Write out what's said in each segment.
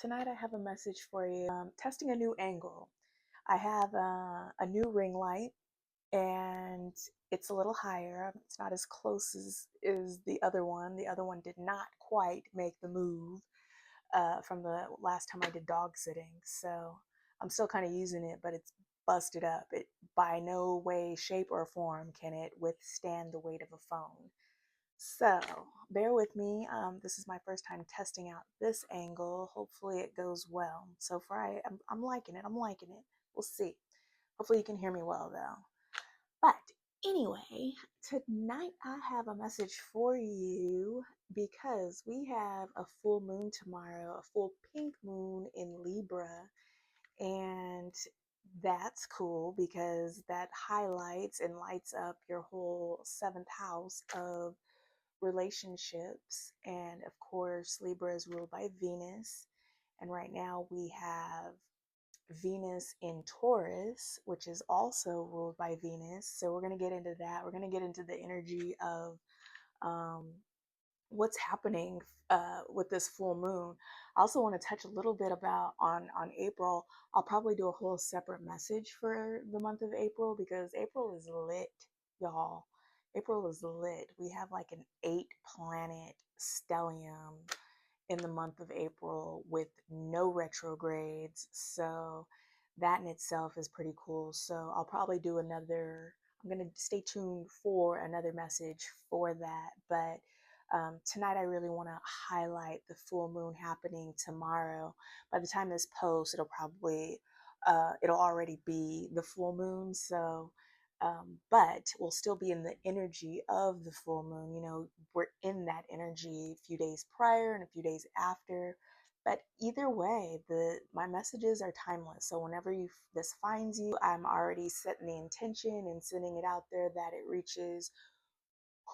Tonight I have a message for you. Testing a new angle. I have a new ring light and it's a little higher. It's not as close as the other one. The other one did not quite make the move from the last time I did dog sitting. So I'm still kind of using it, but it's busted up. It by no way, shape, or form can it withstand the weight of a phone. So bear with me. This is my first time testing out this angle. Hopefully it goes well. So far, I'm liking it. I'm liking it. We'll see. Hopefully you can hear me well though. But anyway, tonight I have a message for you because we have a full moon tomorrow, a full pink moon in Libra. And that's cool because that highlights and lights up your whole seventh house of relationships. And of course, Libra is ruled by Venus. And right now we have Venus in Taurus, which is also ruled by Venus. So we're going to get into that. We're going to get into the energy of um, what's happening with this full moon. I also want to touch a little bit about on April. I'll probably do a whole separate message for the month of April because April is lit, y'all. April is lit. We have like an 8 planet stellium in the month of April with no retrogrades. So that in itself is pretty cool. So I'll probably do another, I'm going to stay tuned for another message for that. But tonight I really want to highlight the full moon happening tomorrow. By the time this posts, it'll already be the full moon. So but we'll still be in the energy of the full moon. You know, we're in that energy a few days prior and a few days after. But either way, my messages are timeless. So whenever this finds you, I'm already setting the intention and sending it out there that it reaches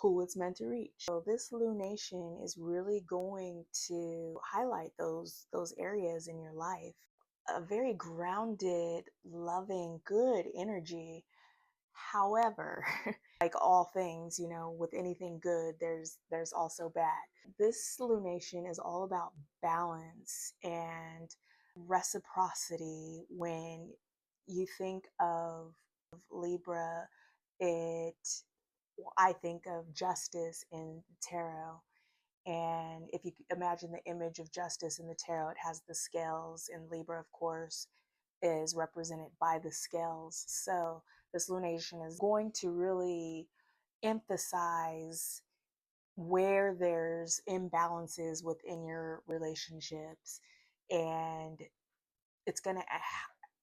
who it's meant to reach. So this lunation is really going to highlight those areas in your life. A very grounded, loving, good energy. However, like all things, you know, with anything good, there's also bad. This lunation is all about balance and reciprocity. When you think of Libra, I think of justice in the tarot. And if you imagine the image of justice in the tarot, it has the scales, and Libra, of course, is represented by the scales. So this lunation is going to really emphasize where there's imbalances within your relationships, and it's going to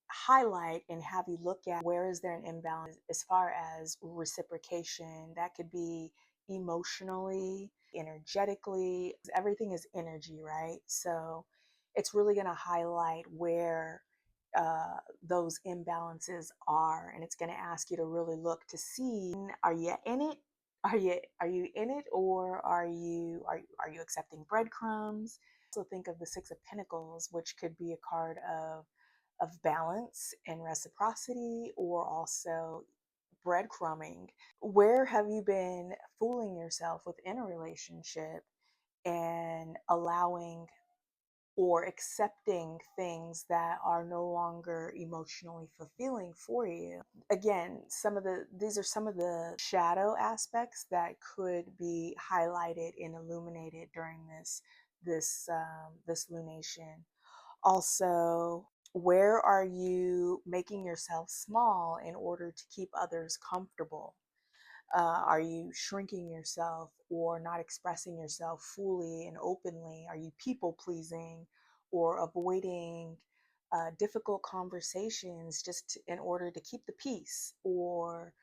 highlight and have you look at where is there an imbalance as far as reciprocation. That could be emotionally, energetically. Everything is energy, right? So it's really going to highlight where those imbalances are, and it's going to ask you to really look to see, are you in it, are you in it, or are you accepting breadcrumbs. So think of the Six of Pentacles, which could be a card of balance and reciprocity, or also breadcrumbing. Where have you been fooling yourself within a relationship and allowing or accepting things that are no longer emotionally fulfilling for you? Again, these are some of the shadow aspects that could be highlighted and illuminated during this lunation. Also, where are you making yourself small in order to keep others comfortable? Are you shrinking yourself or not expressing yourself fully and openly? Are you people pleasing or avoiding difficult conversations just in order to keep the peace, or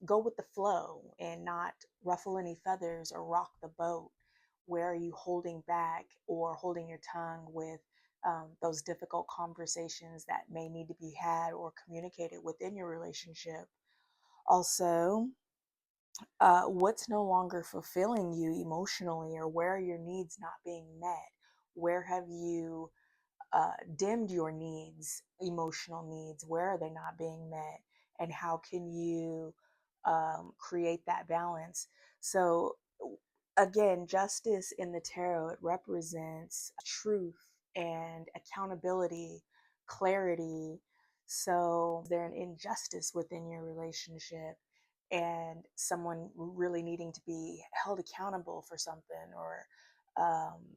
go with the flow and not ruffle any feathers or rock the boat? Where are you holding back or holding your tongue with those difficult conversations that may need to be had or communicated within your relationship? Also, what's no longer fulfilling you emotionally, or where are your needs not being met? Where have you dimmed your needs, emotional needs? Where are they not being met? And how can you create that balance? So, again, justice in the tarot, it represents truth and accountability, clarity. So there an injustice within your relationship and someone really needing to be held accountable for something, or um,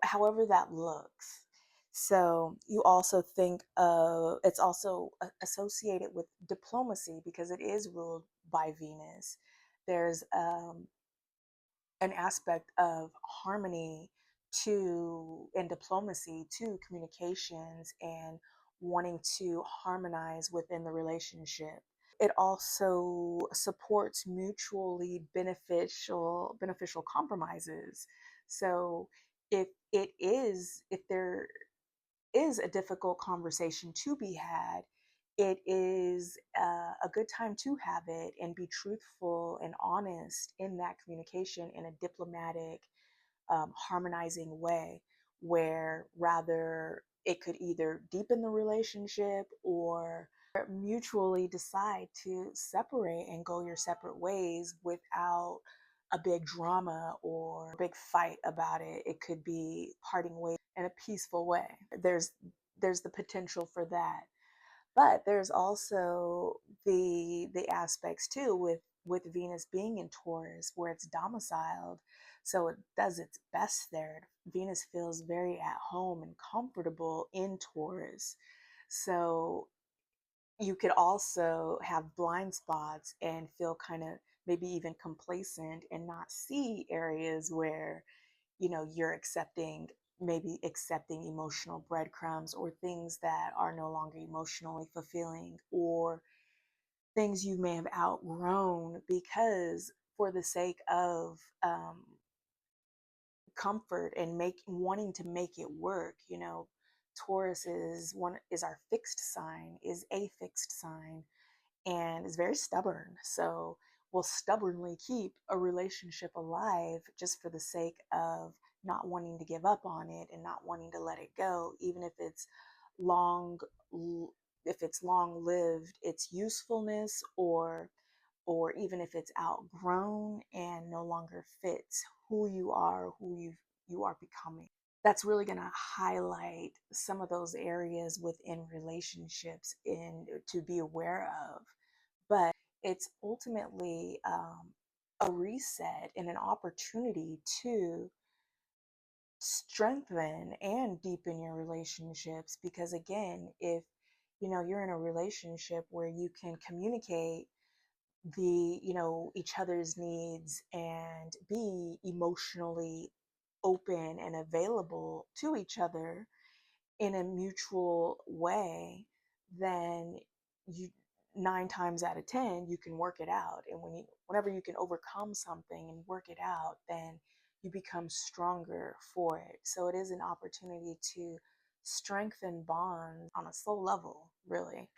however that looks. So you also think of, it's also associated with diplomacy because it is ruled by Venus. There's an aspect of harmony to and diplomacy to communications and wanting to harmonize within the relationship. It also supports mutually beneficial compromises. So if there is a difficult conversation to be had, it is a good time to have it and be truthful and honest in that communication in a diplomatic, harmonizing way, where rather it could either deepen the relationship or mutually decide to separate and go your separate ways without a big drama or big fight about it. It could be parting ways in a peaceful way. There's the potential for that. But there's also the aspects too with Venus being in Taurus where it's domiciled. So it does its best there. Venus feels very at home and comfortable in Taurus. So you could also have blind spots and feel kind of maybe even complacent and not see areas where you're accepting emotional breadcrumbs or things that are no longer emotionally fulfilling, or things you may have outgrown because for the sake of comfort and wanting to make it work. Taurus is our fixed sign, is a fixed sign, and is very stubborn. So will stubbornly keep a relationship alive just for the sake of not wanting to give up on it and not wanting to let it go, even long if it's long lived its usefulness, or even if it's outgrown and no longer fits who you are, you are becoming. That's really going to highlight some of those areas within relationships in to be aware of. But it's ultimately a reset and an opportunity to strengthen and deepen your relationships, because again, if you're in a relationship where you can communicate each other's needs and be emotionally open and available to each other in a mutual way, then you 9 times out of 10 you can work it out. And whenever you can overcome something and work it out, then you become stronger for it. So it is an opportunity to strengthen bonds on a soul level, really.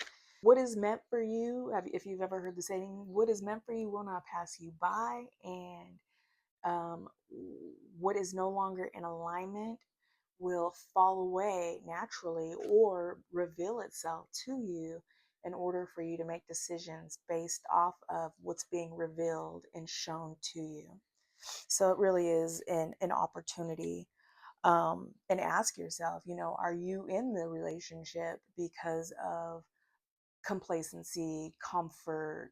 What is meant for you, if you've ever heard the saying, what is meant for you will not pass you by, and um, what is no longer in alignment will fall away naturally or reveal itself to you in order for you to make decisions based off of what's being revealed and shown to you. So it really is an opportunity. And ask yourself, are you in the relationship because of complacency, comfort,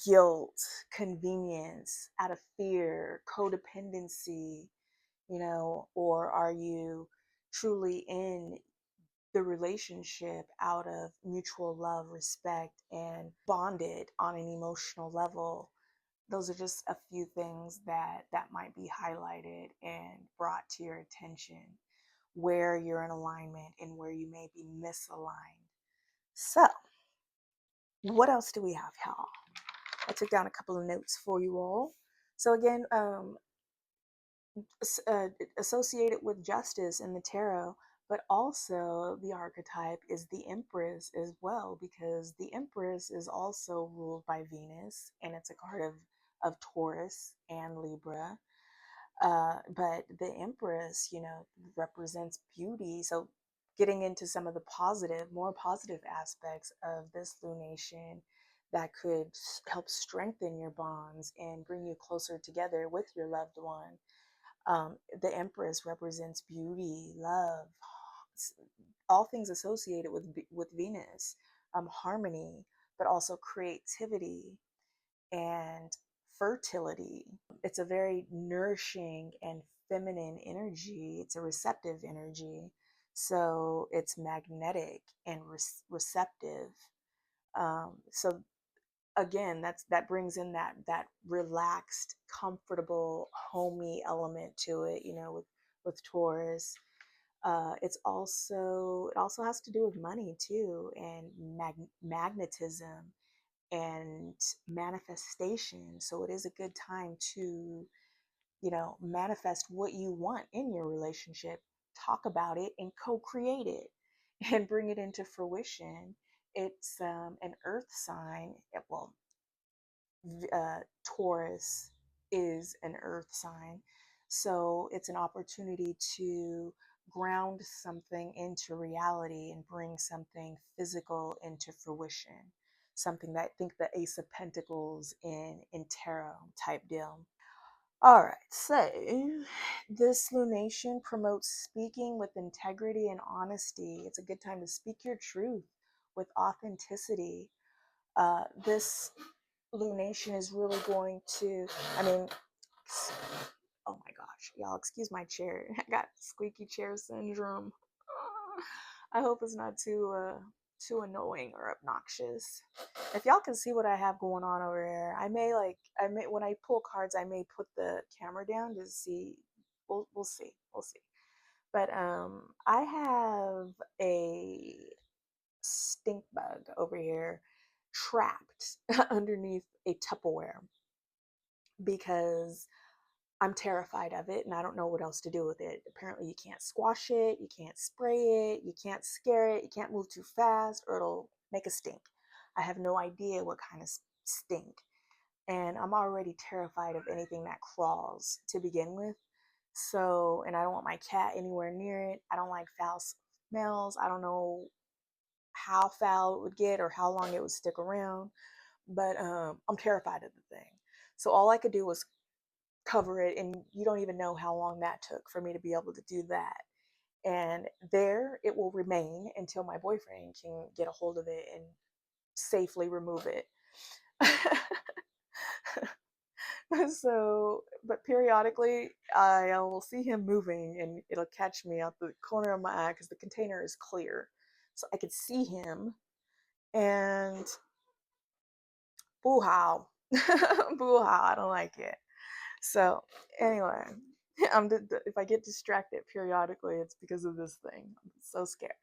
guilt, convenience, out of fear, codependency, or are you truly in the relationship out of mutual love, respect, and bonded on an emotional level? Those are just a few things that might be highlighted and brought to your attention, where you're in alignment and where you may be misaligned. So, what else do we have, y'all? I took down a couple of notes for you all. So again, associated with justice in the tarot, but also the archetype is the Empress as well, because the Empress is also ruled by Venus, and it's a card of Taurus and Libra. But the Empress, represents beauty. So getting into some of the more positive aspects of this lunation that could help strengthen your bonds and bring you closer together with your loved one. The Empress represents beauty, love, all things associated with Venus, harmony, but also creativity and fertility. It's a very nourishing and feminine energy. It's a receptive energy. So it's magnetic and receptive. So again, that brings in that relaxed, comfortable, homey element to it. With Taurus. It also has to do with money too, and magnetism and manifestation. So it is a good time to, manifest what you want in your relationship, talk about it, and co-create it and bring it into fruition. It's an earth sign. Well, Taurus is an earth sign. So it's an opportunity to ground something into reality and bring something physical into fruition. Something that I think the Ace of Pentacles in tarot type deal. All right, so this lunation promotes speaking with integrity and honesty. It's a good time to speak your truth with authenticity. This lunation is really going to, I mean, oh my gosh, y'all, excuse my chair. I got squeaky chair syndrome. I hope it's not too annoying or obnoxious. If y'all can see what I have going on over here, I may when I pull cards, I may put the camera down to see. We'll see. We'll see. But I have a stink bug over here trapped underneath a Tupperware because I'm terrified of it and I don't know what else to do with it. Apparently, you can't squash it, you can't spray it, you can't scare it, you can't move too fast or it'll make a stink. I have no idea what kind of stink. And I'm already terrified of anything that crawls to begin with. So, and I don't want my cat anywhere near it. I don't like foul smells. I don't know how foul it would get or how long it would stick around, but I'm terrified of the thing. So all I could do was cover it, and you don't even know how long that took for me to be able to do that. And there it will remain until my boyfriend can get a hold of it and safely remove it. So, but periodically I will see him moving and it'll catch me out the corner of my eye because the container is clear. So I could see him and boo how. Boo how, I don't like it. So anyway, if I get distracted periodically, it's because of this thing. I'm so scared.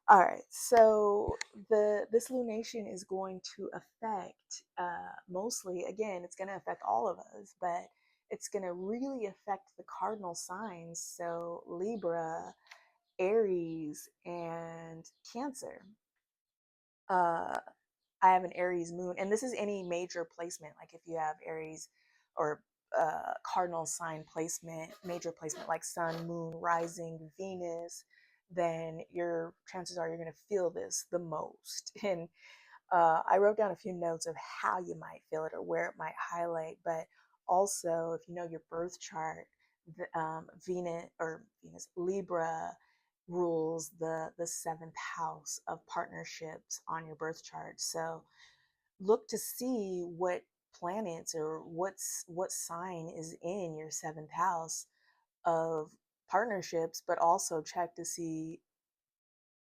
All right, so this lunation is going to affect mostly. Again, it's going to affect all of us, but it's going to really affect the cardinal signs. So Libra, Aries, and Cancer. Uh, I have an Aries moon, and this is any major placement. Like if you have Aries or cardinal sign placement, major placement like Sun, Moon, Rising, Venus, then your chances are you're going to feel this the most. And I wrote down a few notes of how you might feel it or where it might highlight, but also if you know your birth chart, Venus Libra rules the seventh house of partnerships on your birth chart. So look to see what planets or what sign is in your seventh house of partnerships, but also check to see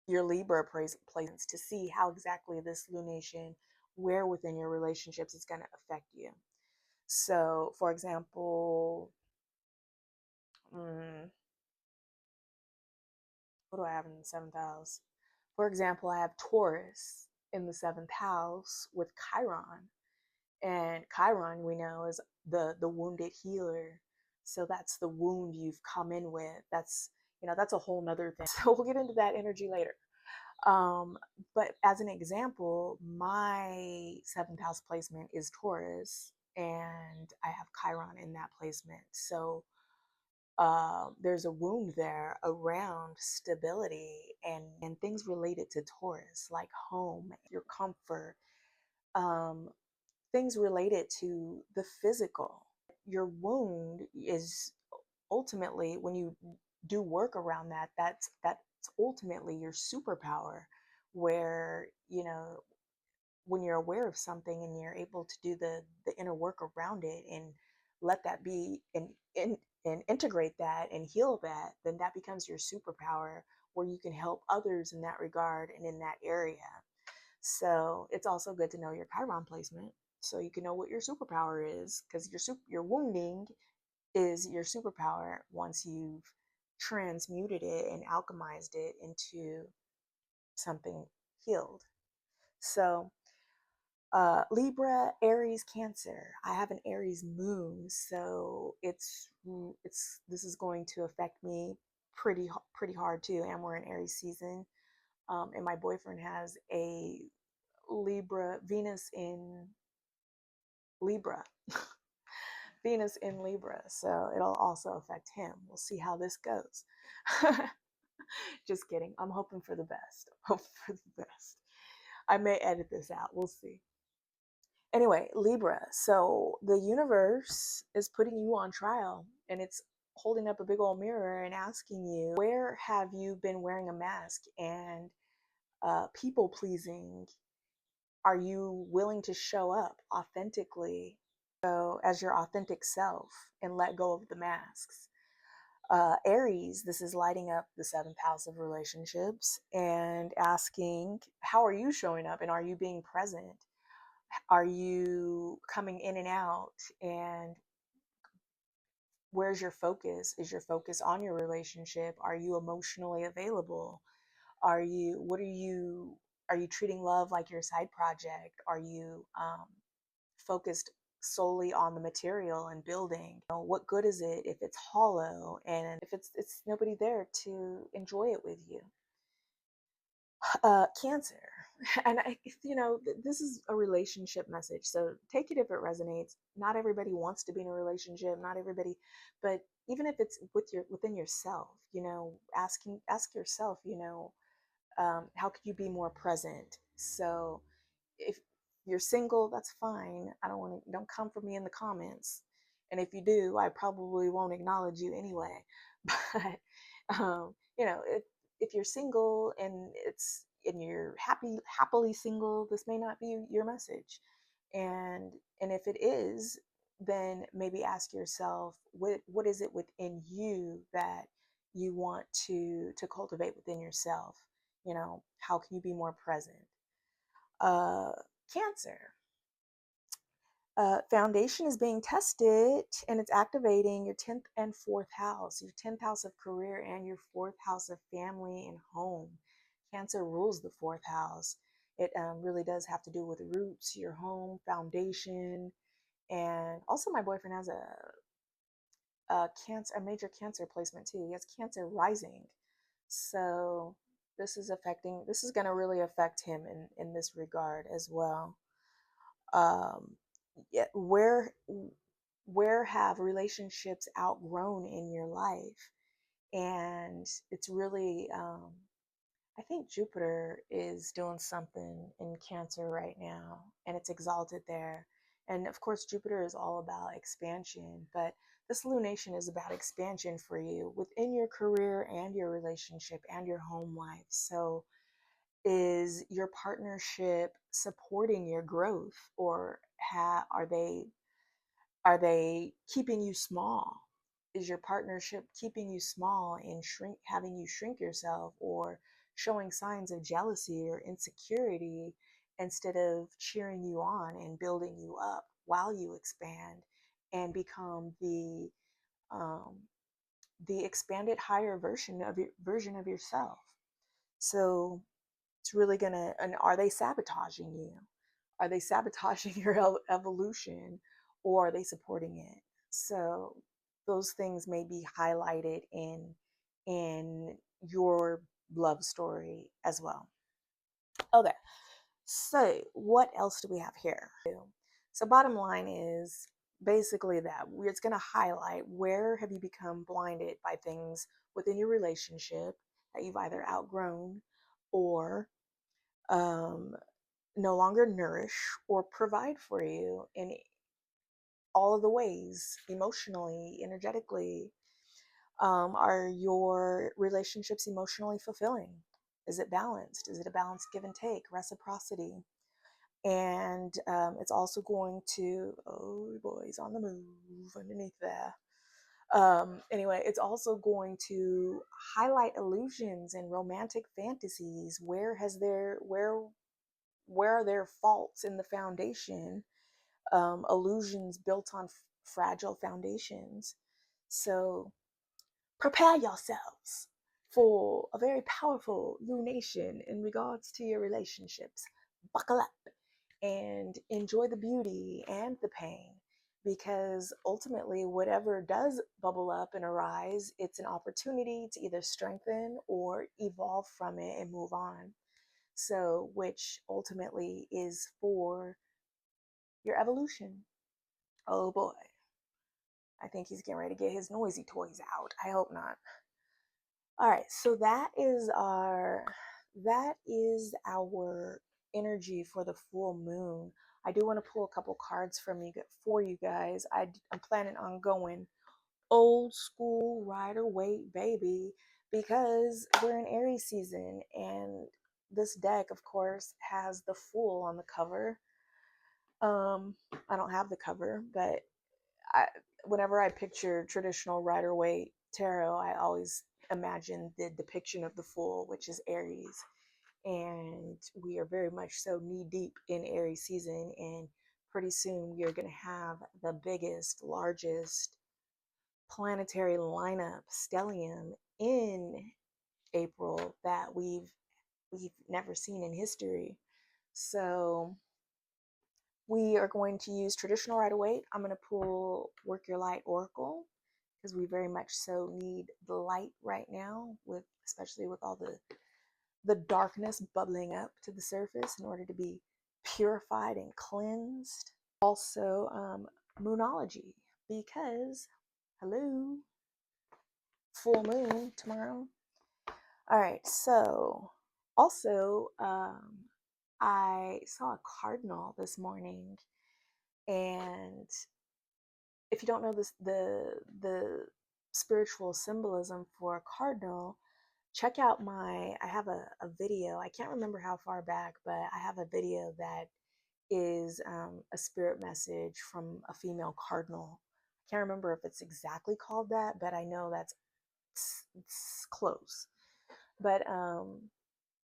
your Libra placements to see how exactly this lunation, where within your relationships is going to affect you. So, for example, what do I have in the seventh house? For example, I have Taurus in the seventh house with Chiron. And Chiron, we know, is the wounded healer. So that's the wound you've come in with. That's a whole nother thing. So we'll get into that energy later. But as an example, my seventh house placement is Taurus, and I have Chiron in that placement. So there's a wound there around stability and things related to Taurus, like home, your comfort, things related to the physical. Your wound is ultimately, when you do work around that, that's ultimately your superpower, where, you know, when you're aware of something and you're able to do the inner work around it and let that be and integrate that and heal that, then that becomes your superpower, where you can help others in that regard and in that area. So it's also good to know your Chiron placement, so you can know what your superpower is, because your wounding is your superpower once you've transmuted it and alchemized it into something healed. So Libra, Aries, Cancer. I have an Aries moon, so it's this is going to affect me pretty hard too. And we're in Aries season, and my boyfriend has a Libra Venus in Libra, Venus in Libra, so it'll also affect him. We'll see how this goes. Just kidding. I'm hoping for the best. Hope for the best. I may edit this out. We'll see. Anyway, Libra. So the universe is putting you on trial, and it's holding up a big old mirror and asking you, where have you been wearing a mask and people pleasing? Are you willing to show up authentically, so as your authentic self, and let go of the masks? Aries, this is lighting up the seventh house of relationships and asking, how are you showing up, and are you being present? Are you coming in and out? And where's your focus? Is your focus on your relationship? Are you emotionally available? Are you treating love like your side project? Are you focused solely on the material and building? You know, what good is it if it's hollow and if it's nobody there to enjoy it with you? Cancer. And this is a relationship message, so take it if it resonates. Not everybody wants to be in a relationship, not everybody, but even if it's within yourself, ask yourself, how could you be more present? So if you're single, that's fine. Don't come for me in the comments. And if you do, I probably won't acknowledge you anyway. But if you're single and you're happily single, this may not be your message. And if it is, then maybe ask yourself, what is it within you that you want to cultivate within yourself? How can you be more present? uh, Cancer. Foundation is being tested, and it's activating your 10th and 4th house, your 10th house of career and your 4th house of family and home. Cancer rules the 4th house. It really does have to do with roots, your home, foundation. And also, my boyfriend has a major Cancer placement too. He has Cancer rising. So this is going to really affect him in this regard as well. um yeah, where have relationships outgrown in your life? And it's really I think Jupiter is doing something in Cancer right now, and it's exalted there. And of course, Jupiter is all about expansion, but this lunation is about expansion for you within your career and your relationship and your home life. So is your partnership supporting your growth, or are they keeping you small? Is your partnership keeping you small and having you shrink yourself, or showing signs of jealousy or insecurity, instead of cheering you on and building you up while you expand and become um, the expanded higher version of yourself? So it's really gonna, and are they sabotaging you? Are they sabotaging your evolution, or are they supporting it? So those things may be highlighted in your love story as well. Okay, so what else do we have here? So bottom line is basically that it's going to highlight, where have you become blinded by things within your relationship that you've either outgrown or um, no longer nourish or provide for you in all of the ways, emotionally, energetically. Are your relationships emotionally fulfilling? Is it balanced? Is it a balanced give and take, reciprocity? And it's also going to, oh boy, he's on the move underneath there. Anyway, it's also going to highlight illusions and romantic fantasies. Where are there faults in the foundation? Illusions built on fragile foundations. So prepare yourselves for a very powerful lunation in regards to your relationships. Buckle up and enjoy the beauty and the pain, because ultimately, whatever does bubble up and arise, it's an opportunity to either strengthen or evolve from it and move on. So, which ultimately is for your evolution. Oh boy, I think he's getting ready to get his noisy toys out. I hope not. All right, so that is our energy for the full moon. I do want to pull a couple cards from you for you guys. I'm planning on going old school Rider Waite baby, because we're in Aries season, and this deck, of course, has the Fool on the cover. I don't have the cover, but I, whenever I picture traditional Rider Waite tarot, I always imagine the depiction of the Fool, which is Aries. And we are very much so knee deep in Aries season. And pretty soon we are going to have the biggest, largest planetary lineup, stellium, in April that we've never seen in history. So we are going to use traditional Rider Waite. I'm going to pull Work Your Light Oracle, because we very much so need the light right now, with especially with all the darkness bubbling up to the surface in order to be purified and cleansed. Also, Moonology, because hello, full moon tomorrow. All right, so also, I saw a cardinal this morning, and if you don't know this, the spiritual symbolism for a cardinal, check out I have a video. I can't remember how far back, but I have a video that is a spirit message from a female cardinal. I can't remember if it's exactly called that, but I know it's close. But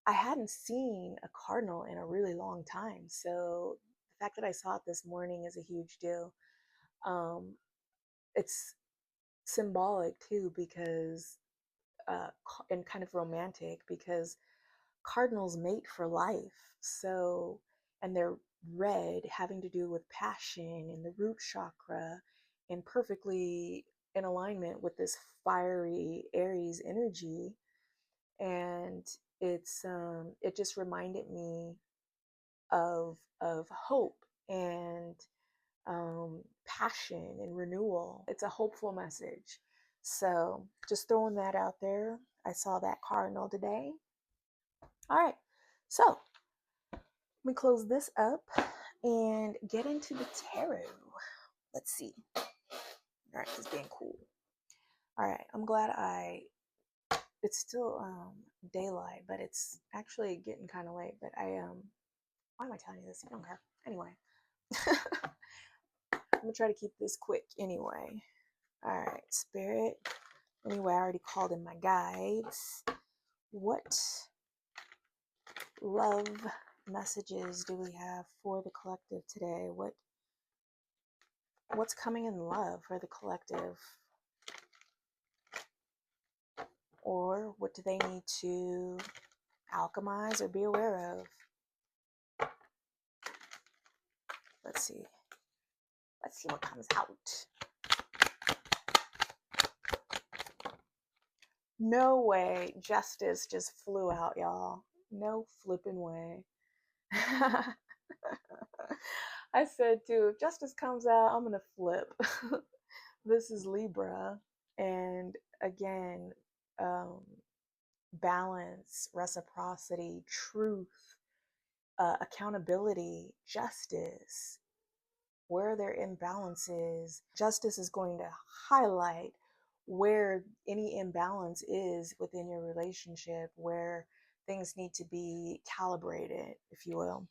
I hadn't seen a cardinal in a really long time, so the fact that I saw it this morning is a huge deal. Um, it's symbolic too, because and kind of romantic, because cardinals mate for life. So, and they're red, having to do with passion and the root chakra, and perfectly in alignment with this fiery Aries energy. And it just reminded me of hope and passion and renewal. It's a hopeful message. So just throwing that out there. I saw that cardinal today. All right, so let me close this up and get into the tarot. Let's see. All right, it's being cool. All right, I'm glad it's still daylight, but it's actually getting kind of late. But why am I telling you this? I don't care. Anyway, I'm gonna try to keep this quick anyway. All right, Spirit. Anyway, I already called in my guides. What love messages do we have for the collective today? What's coming in love for the collective? Or what do they need to alchemize or be aware of? Let's see. Let's see what comes out. No way. Justice just flew out, y'all. No flipping way. I said too, if justice comes out, I'm gonna flip. This is Libra, and again, balance, reciprocity, truth, accountability, justice. Where there are imbalances, justice is going to highlight where any imbalance is within your relationship, where things need to be calibrated, if you will.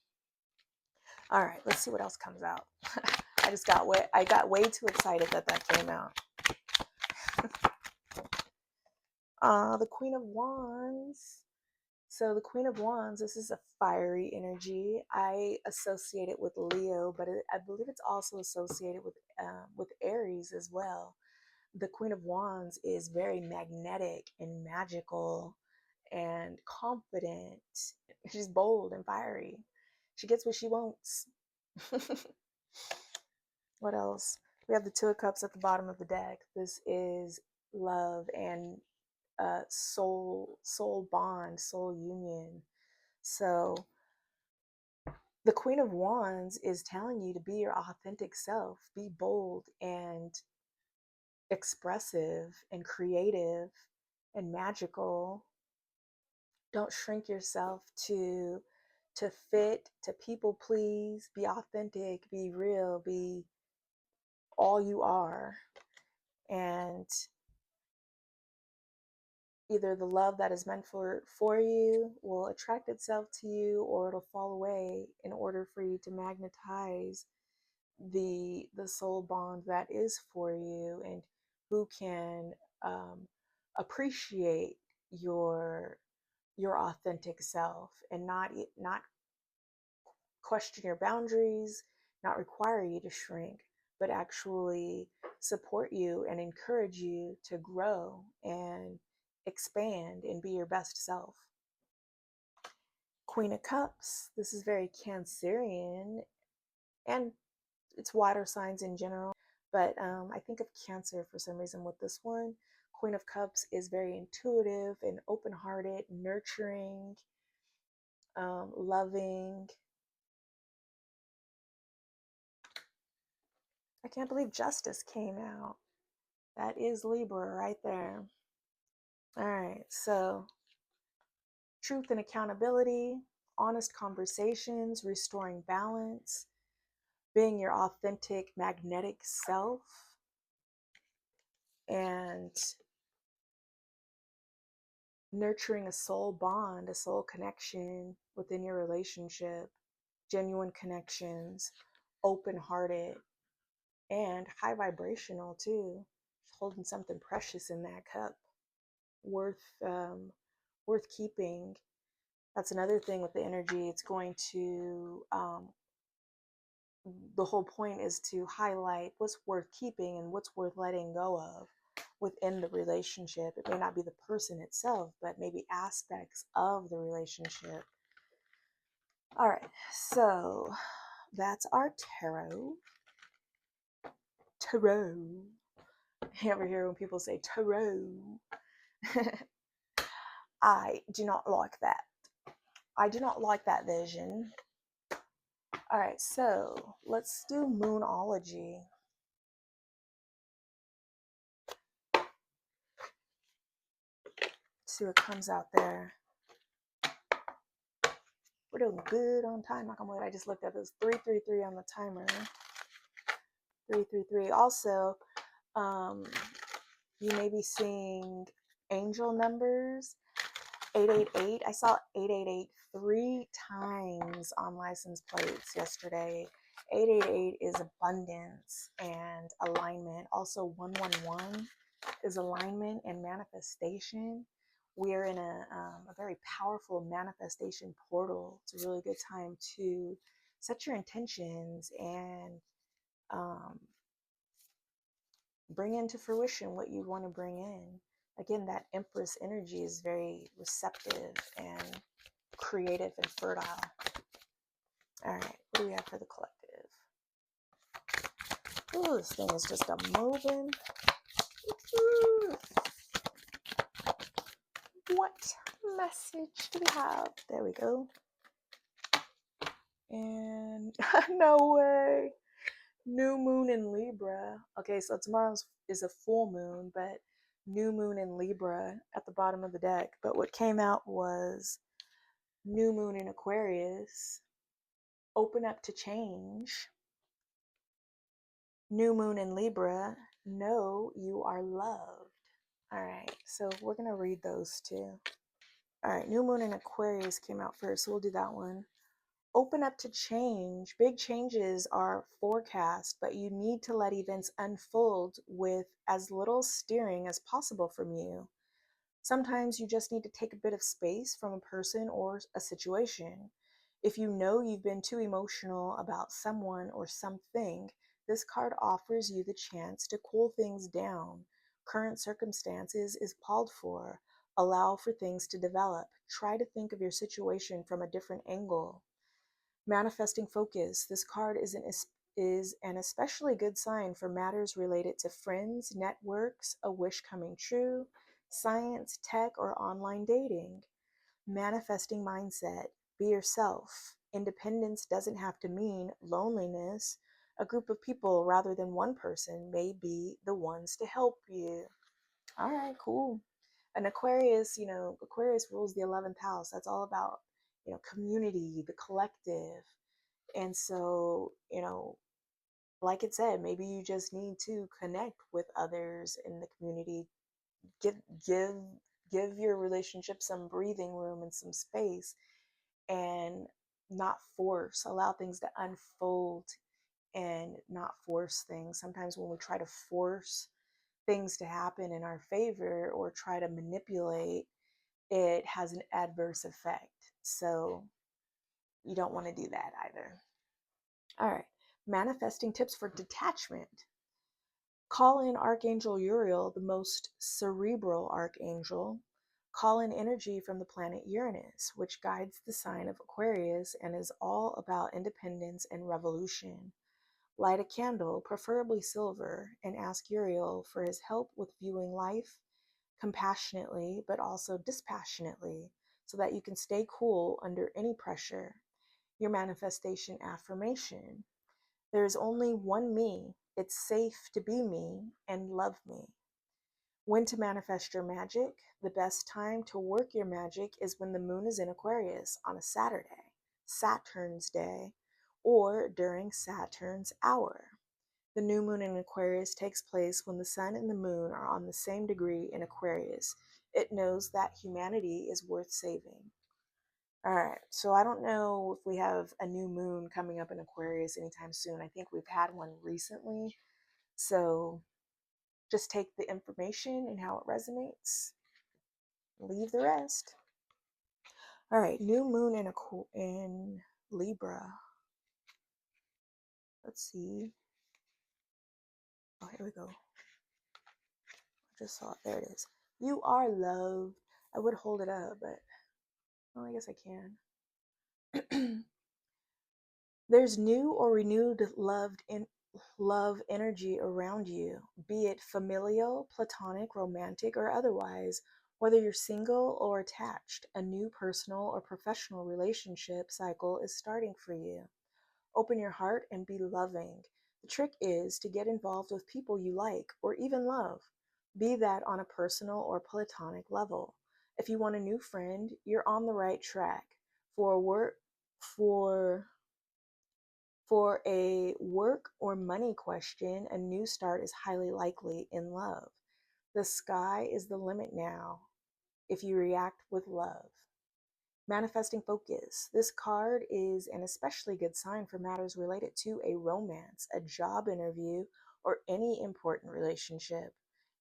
All right, let's see what else comes out. I got way too excited that came out. The Queen of Wands. So the Queen of Wands, this is a fiery energy. I associate it with Leo, but I believe it's also associated with Aries as well. The Queen of Wands is very magnetic and magical and confident. She's bold and fiery. She gets what she wants. What else? We have the Two of Cups at the bottom of the deck. This is love and soul bond, soul union. So the Queen of Wands is telling you to be your authentic self, be bold and expressive and creative and magical. Don't shrink yourself to fit, to people please. Be authentic, be real, be all you are. And either the love that is meant for you will attract itself to you, or it'll fall away in order for you to magnetize the soul bond that is for you, and who can appreciate your authentic self and not question your boundaries, not require you to shrink, but actually support you and encourage you to grow and expand and be your best self. Queen of Cups, this is very Cancerian, and it's water signs in general, but I think of Cancer for some reason with this one. Queen of Cups is very intuitive and open-hearted, nurturing, loving. I can't believe Justice came out. That is Libra right there. All right, so truth and accountability, honest conversations, restoring balance, being your authentic, magnetic self, and nurturing a soul bond, a soul connection within your relationship, genuine connections, open-hearted, and high vibrational too. Just holding something precious in that cup, worth keeping. That's another thing with the energy. It's going to the whole point is to highlight what's worth keeping and what's worth letting go of within the relationship. It may not be the person itself, but maybe aspects of the relationship. All right, so that's our tarot. Tarot. You ever hear when people say tarot? I do not like that. I do not like that vision. All right, so let's do Moonology. See what comes out there. We're doing good on time. Knock on wood. I just looked at this 333 on the timer. 333. Also, you may be seeing angel numbers. 888. I saw 888 3 times on license plates yesterday. 888 is abundance and alignment. Also, 111 is alignment and manifestation. We are in a very powerful manifestation portal. It's a really good time to set your intentions and bring into fruition what you want to bring in. Again, that Empress energy is very receptive and creative and fertile. All right, what do we have for the collective? Ooh, this thing is just a moving. What message do we have? There we go. And no way. New moon in Libra. Okay, so tomorrow is a full moon, but new moon in Libra at the bottom of the deck. But what came out was new moon in Aquarius. Open up to change. New moon in Libra. Know you are loved. All right, so we're going to read those two. All right, New Moon in Aquarius came out first, so we'll do that one. Open up to change. Big changes are forecast, but you need to let events unfold with as little steering as possible from you. Sometimes you just need to take a bit of space from a person or a situation. If you know you've been too emotional about someone or something, this card offers you the chance to cool things down. Current circumstances is called for. Allow for things to develop. Try to think of your situation from a different angle. Manifesting focus. This card is an especially good sign for matters related to friends, networks, a wish coming true, science, tech, or online dating. Manifesting mindset. Be yourself. Independence doesn't have to mean loneliness. A group of people rather than one person may be the ones to help you. All right, cool. And Aquarius, Aquarius rules the 11th house. That's all about, community, the collective. And so, like it said, maybe you just need to connect with others in the community. Give give give your relationship some breathing room and some space, and not force. Allow things to unfold and not force things. Sometimes when we try to force things to happen in our favor or try to manipulate, it has an adverse effect. So you don't want to do that either. All right. Manifesting tips for detachment. Call in Archangel Uriel, the most cerebral archangel. Call in energy from the planet Uranus, which guides the sign of Aquarius and is all about independence and revolution. Light a candle, preferably silver, and ask Uriel for his help with viewing life compassionately but also dispassionately so that you can stay cool under any pressure. Your manifestation affirmation. There is only one me. It's safe to be me and love me. When to manifest your magic? The best time to work your magic is when the moon is in Aquarius on a Saturday, Saturn's day, or during Saturn's hour. The new moon in Aquarius takes place when the sun and the moon are on the same degree in Aquarius. It knows that humanity is worth saving. All right, so I don't know if we have a new moon coming up in Aquarius anytime soon. I think we've had one recently. So just take the information and how it resonates, leave the rest. All right, new moon in Libra. Let's see. Oh, here we go. I just saw it. There it is. You are loved. I would hold it up, but well, I guess I can. There's new or renewed love energy around you, be it familial, platonic, romantic, or otherwise. Whether you're single or attached, a new personal or professional relationship cycle is starting for you. Open your heart and be loving. The trick is to get involved with people you like or even love, be that on a personal or platonic level. If you want a new friend, you're on the right track. For work, for for a work or money question, a new start is highly likely in love. The sky is the limit now if you react with love. Manifesting focus. This card is an especially good sign for matters related to a romance, a job interview, or any important relationship.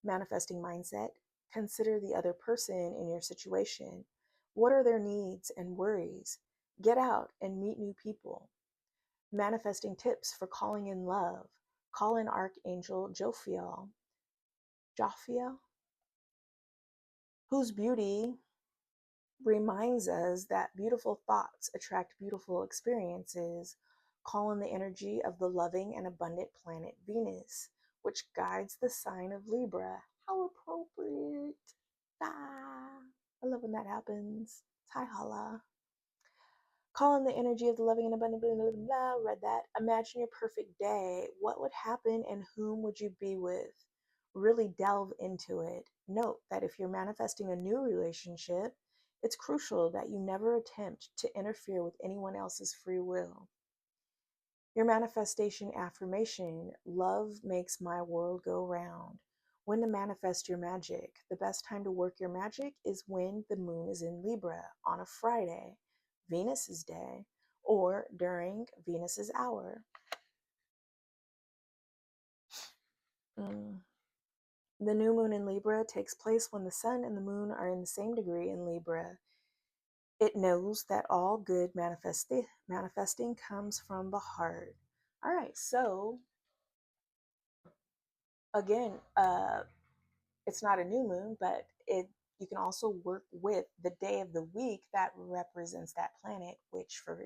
Manifesting mindset. Consider the other person in your situation. What are their needs and worries? Get out and meet new people. Manifesting tips for calling in love. Call in Archangel Jophiel, whose beauty reminds us that beautiful thoughts attract beautiful experiences. Call in the energy of the loving and abundant planet Venus, which guides the sign of Libra. How appropriate. Ah, I love when that happens. Hi, holla. Call in the energy of the loving and abundant, blah, blah, blah, read that. Imagine your perfect day. What would happen and whom would you be with? Really delve into it. Note that if you're manifesting a new relationship, it's crucial that you never attempt to interfere with anyone else's free will. Your manifestation affirmation: love makes my world go round. When to manifest your magic. The best time to work your magic is when the moon is in Libra on a Friday, Venus's day, or during Venus's hour. The new moon in Libra takes place when the sun and the moon are in the same degree in Libra. It knows that all good manifesting comes from the heart. All right, so again, it's not a new moon, but you can also work with the day of the week that represents that planet, which for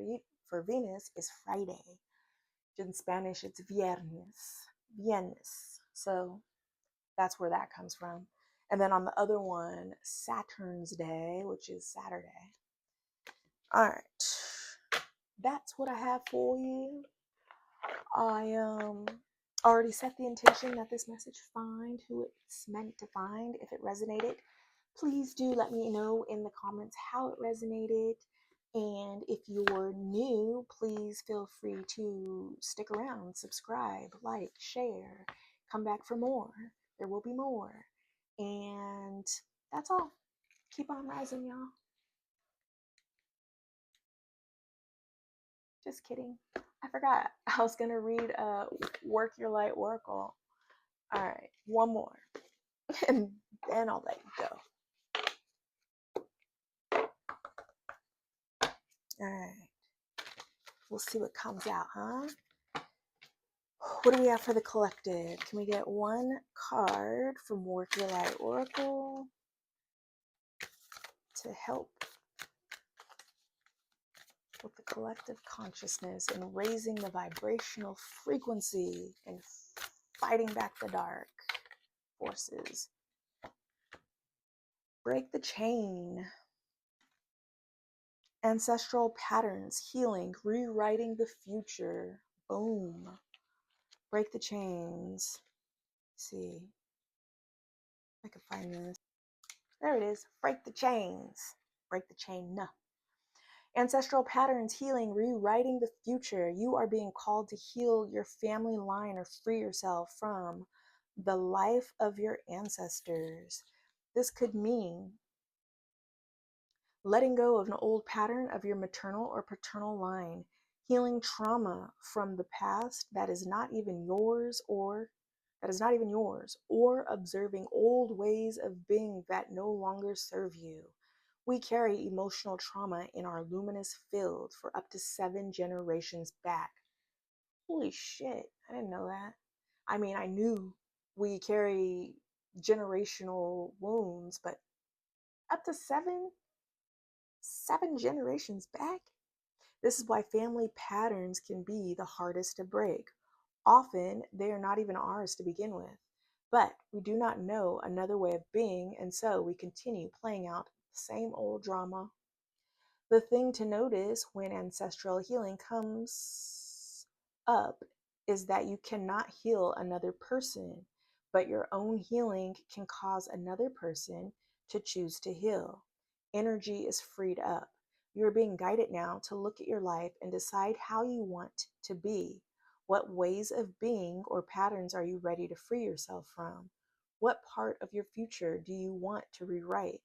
Venus is Friday. In Spanish, it's viernes. So that's where that comes from. And then on the other one, Saturn's day, which is Saturday. All right, that's what I have for you. I already set the intention that this message find who it's meant to find. If it resonated, please do let me know in the comments how it resonated. And if you're new, please feel free to stick around, subscribe, like, share, come back for more. There will be more. And that's all. Keep on rising, y'all. Just kidding. I forgot. I was going to read Work Your Light Oracle. All right, one more. And then I'll let you go. All right. We'll see what comes out, huh? What do we have for the collective? Can we get one card from Work Your Light Oracle to help with the collective consciousness and raising the vibrational frequency and fighting back the dark forces? Break the chain. Ancestral patterns, healing, rewriting the future. Boom. Break the chains. Let's see if I can find this. There it is. Break the chains. Break the chain. No. Ancestral patterns, healing, rewriting the future. You are being called to heal your family line or free yourself from the life of your ancestors. This could mean letting go of an old pattern of your maternal or paternal line, healing trauma from the past that is not even yours or observing old ways of being that no longer serve you. We carry emotional trauma in our luminous field for up to 7 generations back. Holy shit, I didn't know that. I mean, I knew we carry generational wounds, but up to seven generations back? This is why family patterns can be the hardest to break. Often, they are not even ours to begin with. But we do not know another way of being, and so we continue playing out the same old drama. The thing to notice when ancestral healing comes up is that you cannot heal another person, but your own healing can cause another person to choose to heal. Energy is freed up. You are being guided now to look at your life and decide how you want to be. What ways of being or patterns are you ready to free yourself from? What part of your future do you want to rewrite?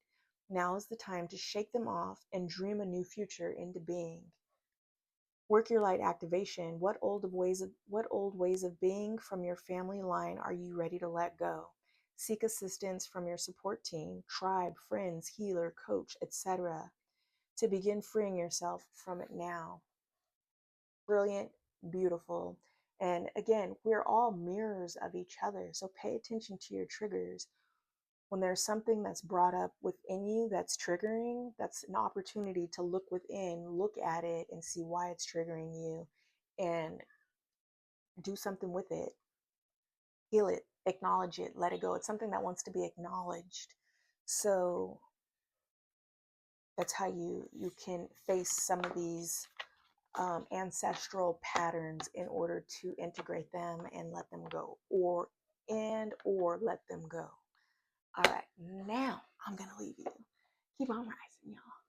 Now is the time to shake them off and dream a new future into being. Work your light activation. What old ways of being from your family line are you ready to let go? Seek assistance from your support team, tribe, friends, healer, coach, etc. to begin freeing yourself from it now. Brilliant, beautiful. And again, we're all mirrors of each other, so pay attention to your triggers. When there's something that's brought up within you that's triggering, that's an opportunity to look within, look at it and see why it's triggering you and do something with it. Heal it, acknowledge it, let it go. It's something that wants to be acknowledged. So that's how you can face some of these ancestral patterns in order to integrate them and let them go, or let them go. All right, now I'm going to leave you. Keep on rising, y'all.